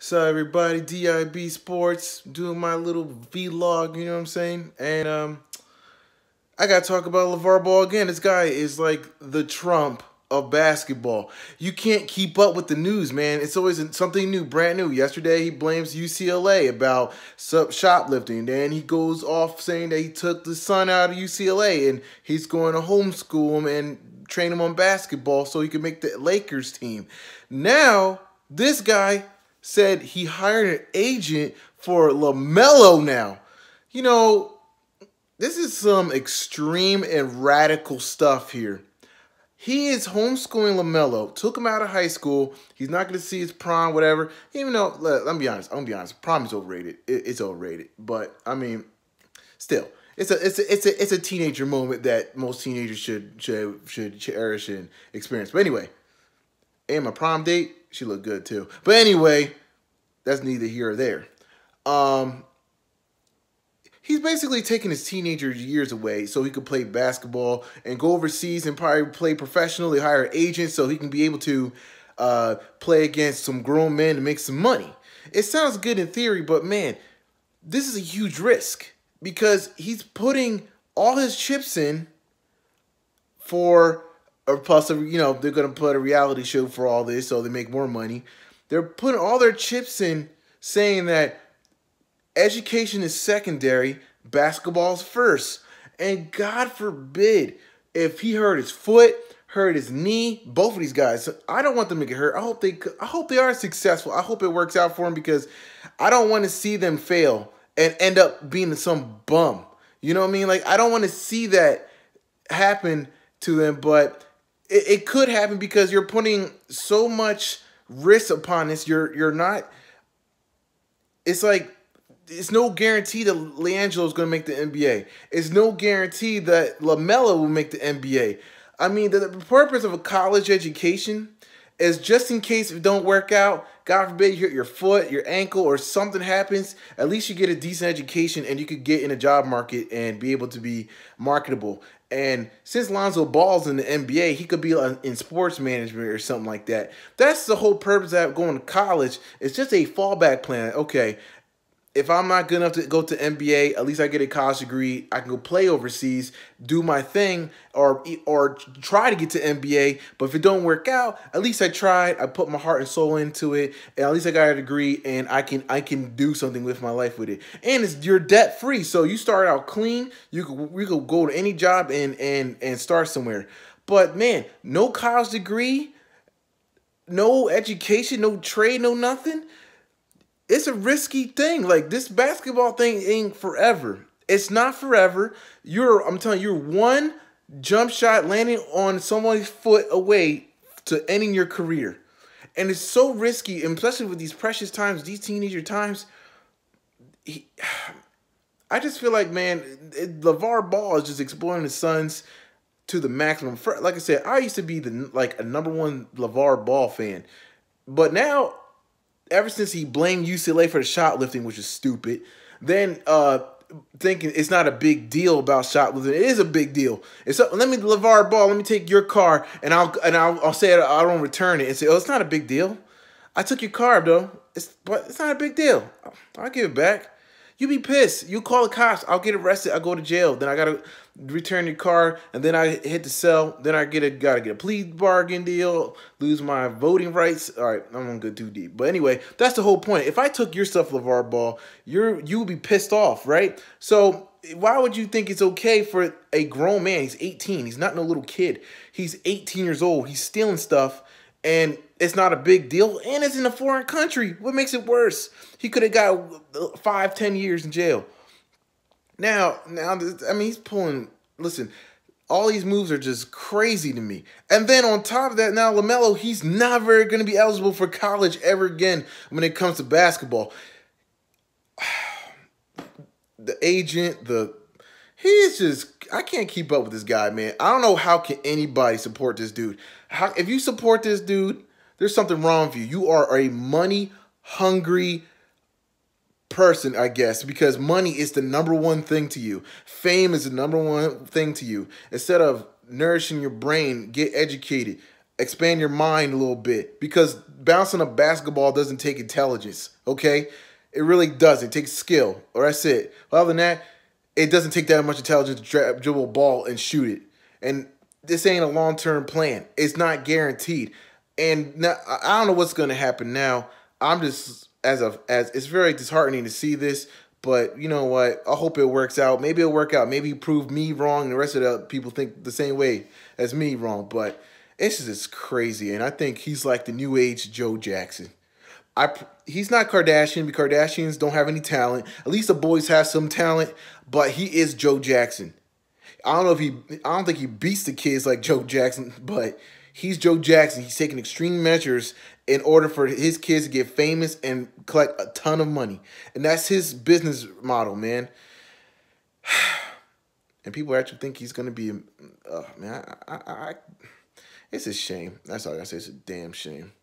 So everybody, DIB Sports, doing my little vlog, you know what I'm saying? And I gotta talk about Lavar Ball again. This guy is like the Trump of basketball. You can't keep up with the news, man. It's always something new, brand new. Yesterday he blames UCLA about shoplifting. Then he goes off saying that he took the son out of UCLA and he's going to homeschool him and train him on basketball so he can make the Lakers team. Now, this guy said he hired an agent for LaMelo now. You know, this is some extreme and radical stuff here. He is homeschooling LaMelo, took him out of high school. He's not going to see his prom, whatever. Even though, let me be honest, I'm going to be honest, prom is overrated. It's overrated. But, I mean, still, it's a teenager moment that most teenagers should cherish and experience. But anyway, and my prom date, she looked good too. But anyway, that's neither here or there. He's basically taking his teenager years away so he could play basketball and go overseas and probably play professionally, hire agents so he can be able to play against some grown men to make some money. It sounds good in theory, but man, this is a huge risk because he's putting all his chips in for, or plus, you know, they're going to put a reality show for all this so they make more money. They're putting all their chips in saying that education is secondary, basketball's first. And God forbid if he hurt his foot, hurt his knee, both of these guys. I don't want them to get hurt. I hope they are successful. I hope it works out for them because I don't want to see them fail and end up being some bum. You know what I mean? Like, I don't want to see that happen to them, but it could happen because you're putting so much risk upon this. You're not. It's like, it's no guarantee that LiAngelo is going to make the NBA. It's no guarantee that LaMelo will make the NBA. I mean, the purpose of a college education is just in case if it don't work out, God forbid you hurt your foot, your ankle, or something happens, at least you get a decent education and you could get in a job market and be able to be marketable. And since LaMelo Ball's in the NBA, he could be in sports management or something like that. That's the whole purpose of going to college. It's just a fallback plan. Okay, if I'm not good enough to go to NBA, at least I get a college degree. I can go play overseas, do my thing, or try to get to NBA. But if it don't work out, at least I tried. I put my heart and soul into it, and at least I got a degree, and I can do something with my life with it. And you're debt free, so you start out clean. You could go to any job and start somewhere. But man, no college degree, no education, no trade, no nothing. It's a risky thing. Like, this basketball thing ain't forever. It's not forever. I'm telling you, you're one jump shot landing on someone's foot away to ending your career. And it's so risky, and especially with these precious times, these teenager times. I just feel like, man, LaVar Ball is just exploiting his sons to the maximum. Like I said, I used to be a #1 LaVar Ball fan. But now, ever since he blamed UCLA for the shoplifting, which is stupid, then thinking it's not a big deal about shoplifting. It is a big deal. LaVar Ball, let me take your car and I'll say I don't return it and say, oh, it's not a big deal. I took your car though. But it's not a big deal. I'll give it back. You be pissed. You call the cops. I'll get arrested. I'll go to jail. Then I gotta return your car, and then I hit the cell. Then I gotta get a plea bargain deal, lose my voting rights. All right, I'm gonna go too deep. But anyway, that's the whole point. If I took your stuff, LaVar Ball, you would be pissed off, right? So why would you think it's okay for a grown man? He's 18. He's not no little kid. He's 18 years old. He's stealing stuff, and it's not a big deal, and it's in a foreign country. What makes it worse? He could have got 5, 10 years in jail. Now, I mean, he's pulling. Listen, all these moves are just crazy to me. And then on top of that, now LaMelo, he's never going to be eligible for college ever again when it comes to basketball. The agent, he's just, I can't keep up with this guy, man. I don't know how can anybody support this dude. If you support this dude, there's something wrong with you. You are a money-hungry person, I guess, because money is the #1 thing to you. Fame is the #1 thing to you. Instead of nourishing your brain, get educated. expand your mind a little bit, because bouncing a basketball doesn't take intelligence, okay? It really doesn't. It takes skill, or that's it. Other than that, it doesn't take that much intelligence to dribble a ball and shoot it. And this ain't a long-term plan. It's not guaranteed. And now, I don't know what's going to happen now. I'm just, as it's very disheartening to see this, but you know what? I hope it works out. Maybe it'll work out. Maybe prove me wrong and the rest of the people think the same way as me wrong. But it's just crazy. And I think he's like the new age Joe Jackson. He's not Kardashian, because Kardashians don't have any talent. At least the boys have some talent, but he is Joe Jackson. I don't think he beats the kids like Joe Jackson, but he's Joe Jackson. He's taking extreme measures in order for his kids to get famous and collect a ton of money. And that's his business model, man. And people actually think he's going to be, man, it's a shame. That's all I gotta say. It's a damn shame.